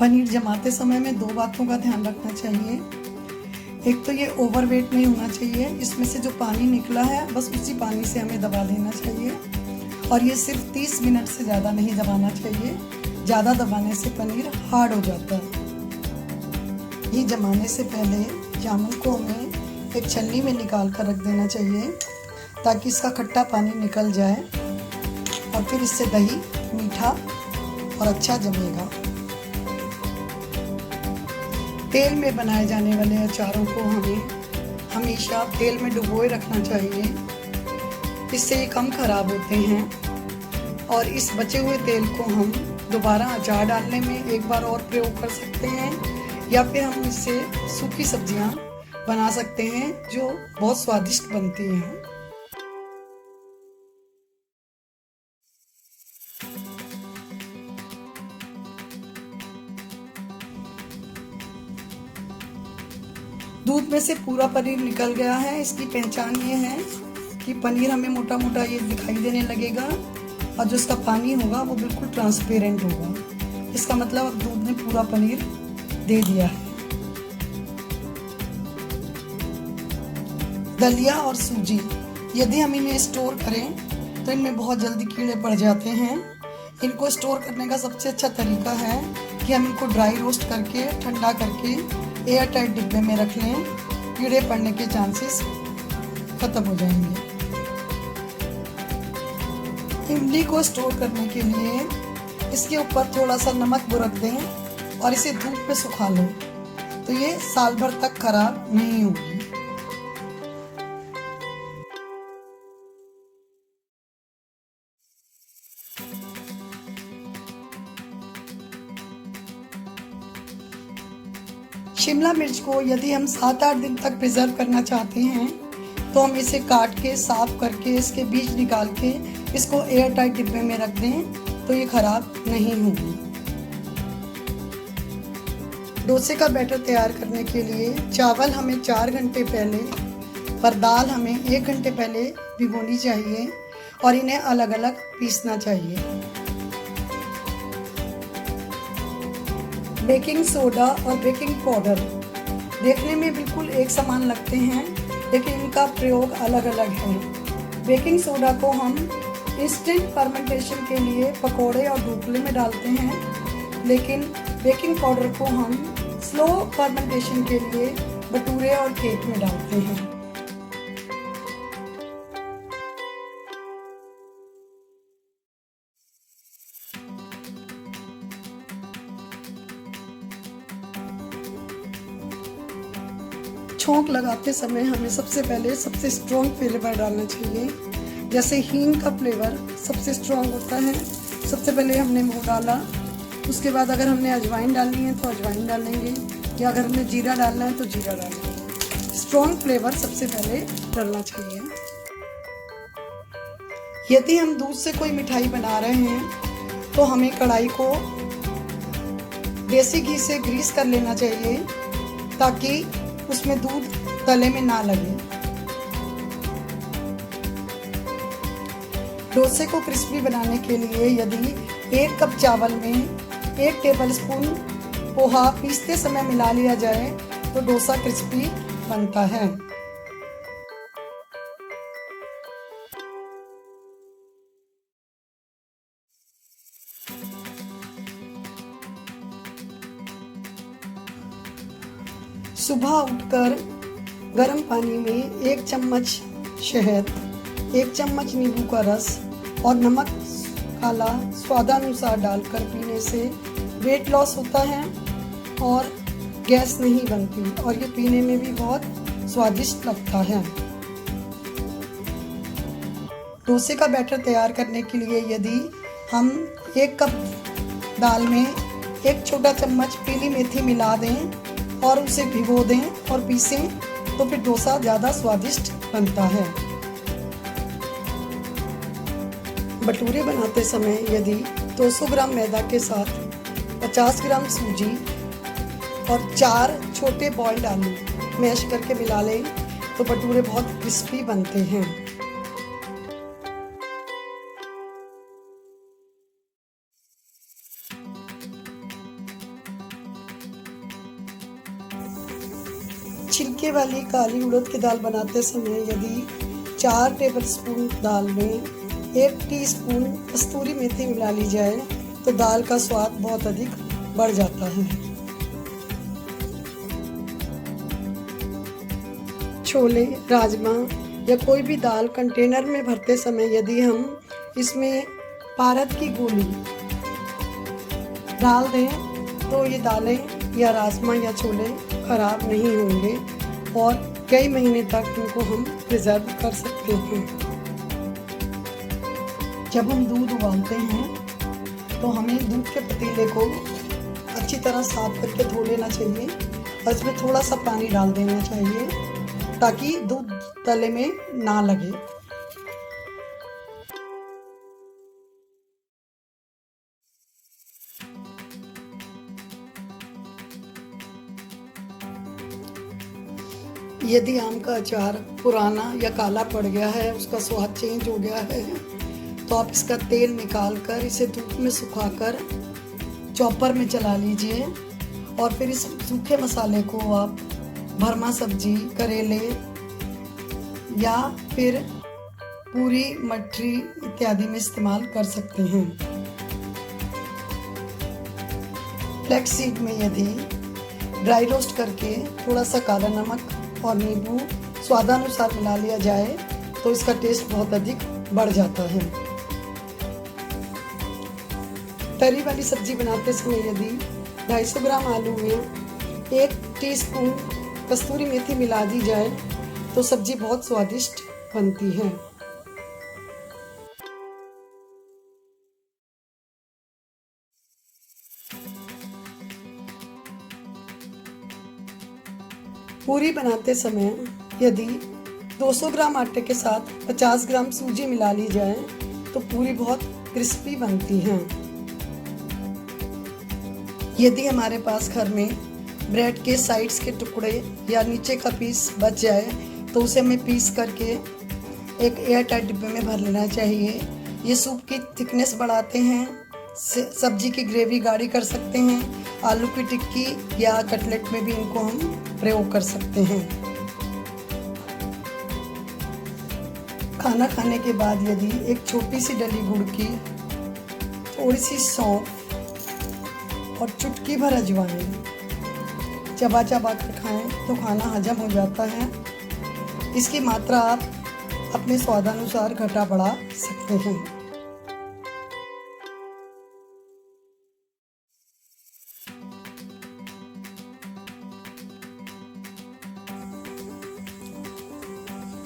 पनीर जमाते समय में दो बातों का ध्यान रखना चाहिए। एक तो ये ओवरवेट नहीं होना चाहिए, इसमें से जो पानी निकला है बस उसी पानी से हमें दबा देना चाहिए। और ये सिर्फ 30 मिनट से ज़्यादा नहीं दबाना चाहिए, ज़्यादा दबाने से पनीर हार्ड हो जाता है। ये जमाने से पहले जामुन को हमें एक छन्नी में निकाल कर रख देना चाहिए ताकि इसका खट्टा पानी निकल जाए और फिर इससे दही मीठा और अच्छा जमेगा। तेल में बनाए जाने वाले अचारों को हमें हमेशा तेल में डुबोए रखना चाहिए, इससे ये कम खराब होते हैं। और इस बचे हुए तेल को हम दोबारा अचार डालने में एक बार और प्रयोग कर सकते हैं, या फिर हम इससे सूखी सब्जियां बना सकते हैं जो बहुत स्वादिष्ट बनती हैं। दूध में से पूरा पनीर निकल गया है। इसकी पहचान ये है कि पनीर हमें मोटा मोटा ये दिखाई देने लगेगा और जो इसका पानी होगा वो बिल्कुल ट्रांसपेरेंट होगा। इसका मतलब अब दूध ने पूरा पनीर दे दिया है। दलिया और सूजी यदि हम इन्हें स्टोर करें तो इनमें बहुत जल्दी कीड़े पड़ जाते हैं। इनको स्टोर करने का सबसे अच्छा तरीका है कि हम इनको ड्राई रोस्ट करके ठंडा करके एयर टाइट डिब्बे में रख लें। कीड़े पड़ने के चांसेस खत्म हो जाएंगे। इमली को स्टोर करने के लिए इसके ऊपर थोड़ा सा नमक बुरक दें और इसे धूप में सुखा लें तो ये साल भर तक खराब नहीं होगी। शिमला मिर्च को यदि हम 7-8 दिन तक प्रिजर्व करना चाहते हैं तो हम इसे काट के साफ करके इसके बीज निकाल के इसको एयर टाइट डिब्बे में रख दें तो ये खराब नहीं होगी। डोसे का बैटर तैयार करने के लिए चावल हमें 4 घंटे पहले पर दाल हमें 1 घंटे पहले भिगोनी चाहिए और इन्हें अलग अलग पीसना चाहिए। बेकिंग सोडा और बेकिंग पाउडर देखने में बिल्कुल एक समान लगते हैं, लेकिन इनका प्रयोग अलग अलग है। बेकिंग सोडा को हम इंस्टेंट फर्मेंटेशन के लिए पकोड़े और ढोकले में डालते हैं, लेकिन बेकिंग पाउडर को हम स्लो फर्मेंटेशन के लिए भटूरे और केक में डालते हैं। छोंक लगाते समय हमें सबसे पहले सबसे स्ट्रॉन्ग फ्लेवर डालना चाहिए। जैसे हींग का फ्लेवर सबसे स्ट्रॉन्ग होता है, सबसे पहले हमने वो डाला। उसके बाद अगर हमने अजवाइन डालनी है तो अजवाइन डालेंगे, या अगर हमने जीरा डालना है तो जीरा डालेंगे। स्ट्रॉन्ग फ्लेवर सबसे पहले डालना चाहिए। यदि हम दूध से कोई मिठाई बना रहे हैं तो हमें कढ़ाई को देसी घी से ग्रीस कर लेना चाहिए ताकि उसमें दूध तले में ना लगे। डोसे को क्रिस्पी बनाने के लिए यदि 1 कप चावल में 1 टेबलस्पून पोहा पीसते समय मिला लिया जाए तो डोसा क्रिस्पी बनता है। सुबह उठकर गर्म पानी में 1 चम्मच शहद, 1 चम्मच नींबू का रस और नमक काला स्वादानुसार डालकर पीने से वेट लॉस होता है और गैस नहीं बनती और ये पीने में भी बहुत स्वादिष्ट लगता है। डोसे का बैटर तैयार करने के लिए यदि हम 1 कप दाल में 1 छोटा चम्मच पीली मेथी मिला दें और उसे भिगो दें और पीसें तो फिर डोसा ज़्यादा स्वादिष्ट बनता है। भटूरे बनाते समय यदि 200 ग्राम मैदा के साथ 50 ग्राम सूजी और 4 छोटे बॉइल्ड आलू मैश करके मिला लें तो भटूरे बहुत क्रिस्पी बनते हैं। ये वाली काली उड़द की दाल बनाते समय यदि 4 टेबलस्पून दाल में 1 टीस्पून कस्तूरी मेथी मिला ली जाए तो दाल का स्वाद बहुत अधिक बढ़ जाता है। छोले, राजमा या कोई भी दाल कंटेनर में भरते समय यदि हम इसमें पारद की गोली डाल दें तो ये दालें या राजमा या छोले खराब नहीं होंगे और कई महीने तक इनको हम प्रिजर्व कर सकते हैं। जब हम दूध उबालते हैं तो हमें दूध के पतीले को अच्छी तरह साफ करके धो लेना चाहिए और इसमें थोड़ा सा पानी डाल देना चाहिए ताकि दूध तले में ना लगे। यदि आम का अचार पुराना या काला पड़ गया है, उसका स्वाद चेंज हो गया है, तो आप इसका तेल निकाल कर इसे धूप में सुखाकर चॉपर में चला लीजिए और फिर इस सूखे मसाले को आप भरमा सब्जी, करेले या फिर पूरी, मटरी इत्यादि में इस्तेमाल कर सकते हैं। फ्लैक्स सीड में यदि ड्राई रोस्ट करके थोड़ा सा काला नमक और नींबू स्वादानुसार मिला लिया जाए तो इसका टेस्ट बहुत अधिक बढ़ जाता है। तरी वाली सब्जी बनाते समय यदि 250 ग्राम आलू में 1 टीस्पून कस्तूरी मेथी मिला दी जाए तो सब्जी बहुत स्वादिष्ट बनती है। पूरी बनाते समय यदि 200 ग्राम आटे के साथ 50 ग्राम सूजी मिला ली जाए तो पूरी बहुत क्रिस्पी बनती है। यदि हमारे पास घर में ब्रेड के साइड्स के टुकड़े या नीचे का पीस बच जाए तो उसे हमें पीस करके एक एयर टाइट डिब्बे में भर लेना चाहिए। ये सूप की थिकनेस बढ़ाते हैं, सब्जी की ग्रेवी गाढ़ी कर सकते हैं, आलू की टिक्की या कटलेट में भी इनको हम प्रयोग कर सकते हैं। खाना खाने के बाद यदि एक छोटी सी डली गुड़ की, थोड़ी सी सौंफ और चुटकी भर अजवाइन चबा चबा कर खाएं तो खाना हजम हो जाता है। इसकी मात्रा आप अपने स्वादानुसार घटा बढ़ा सकते हैं।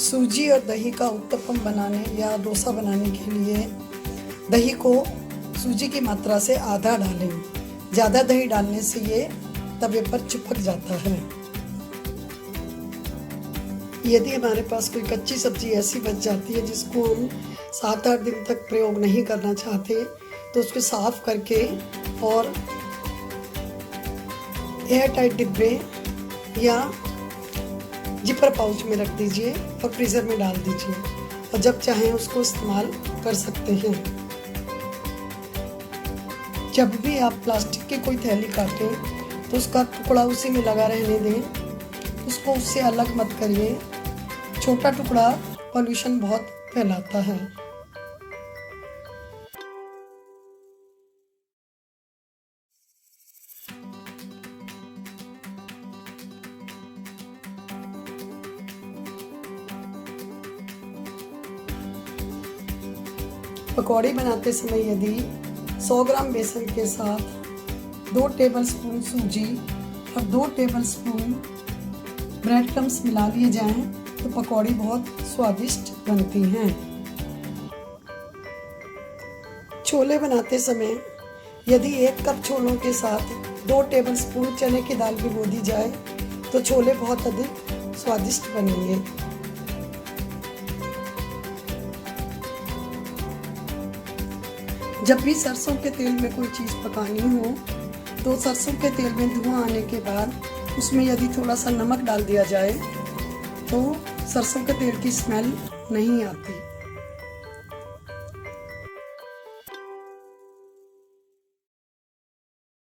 सूजी और दही का उत्तपम बनाने या डोसा बनाने के लिए दही को सूजी की मात्रा से आधा डालें। ज़्यादा दही डालने से ये तवे पर चिपक जाता है। यदि हमारे पास कोई कच्ची सब्जी ऐसी बच जाती है जिसको हम 7-8 दिन तक प्रयोग नहीं करना चाहते तो उसको साफ करके और एयर टाइट डिब्बे या जिपर पाउच में रख दीजिए और फ्रीज़र में डाल दीजिए और जब चाहें उसको इस्तेमाल कर सकते हैं। जब भी आप प्लास्टिक की कोई थैली काटें तो उसका टुकड़ा उसी में लगा रहने दें, उसको उससे अलग मत करिए। छोटा टुकड़ा पॉल्यूशन बहुत फैलाता है। पकौड़ी बनाते समय यदि 100 ग्राम बेसन के साथ 2 टेबलस्पून सूजी और 2 टेबलस्पून ब्रेड क्रम्स मिला लिए जाएं तो पकौड़ी बहुत स्वादिष्ट बनती हैं। छोले बनाते समय यदि 1 कप छोलों के साथ 2 टेबलस्पून चने की दाल भिगो दी जाए तो छोले बहुत अधिक स्वादिष्ट बनेंगे। जब भी सरसों के तेल में कोई चीज़ पकानी हो तो सरसों के तेल में धुआं आने के बाद उसमें यदि थोड़ा सा नमक डाल दिया जाए तो सरसों के तेल की स्मेल नहीं आती।